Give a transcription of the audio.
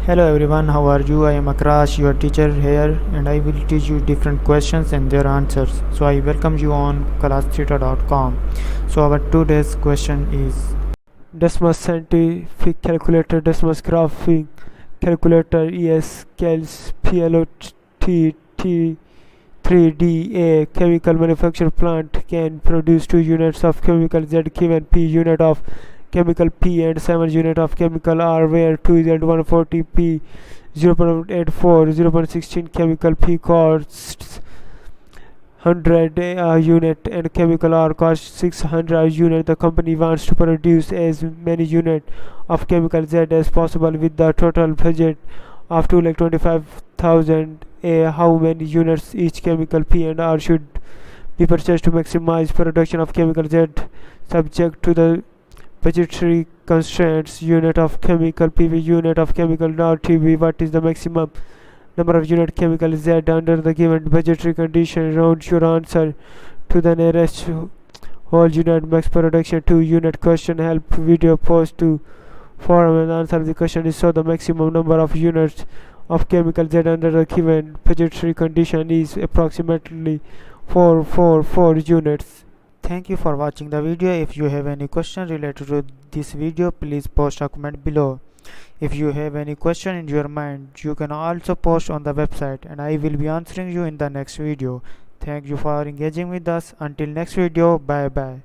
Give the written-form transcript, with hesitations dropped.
Hello everyone, how are you? I am Akrash, your teacher here, and I will teach you different questions and their answers. So I welcome you on classtheta.com. So our today's question is Desmos scientific calculator, Desmos graphing calculator, CalcPlot3D A chemical manufacture plant can produce 2 units of chemical Z given P unit of chemical P and 7 unit of chemical R, where 2 is at 140 P 0.84 0.16 chemical P costs 100 a unit and chemical R costs 600 a unit. The company wants to produce as many units of chemical Z as possible with the total budget of 2,25,000 a. How many units each chemical P and R should be purchased to maximize production of chemical Z, subject to the budgetary constraints? Unit of chemical PV, unit of chemical R TB. What is the maximum number of unit chemical Z under the given budgetary condition? Round your answer to the nearest whole unit. Max production 2 unit. Question help video post to forum and answer the question is: so the maximum number of units of chemical Z under the given budgetary condition is approximately 444 units. thank you for watching the video. If you have any question related to this video, please post a comment below. If you have any question in your mind, you can also post on the website and I will be answering you in the next video. Thank you for engaging with us. Until next video, bye bye.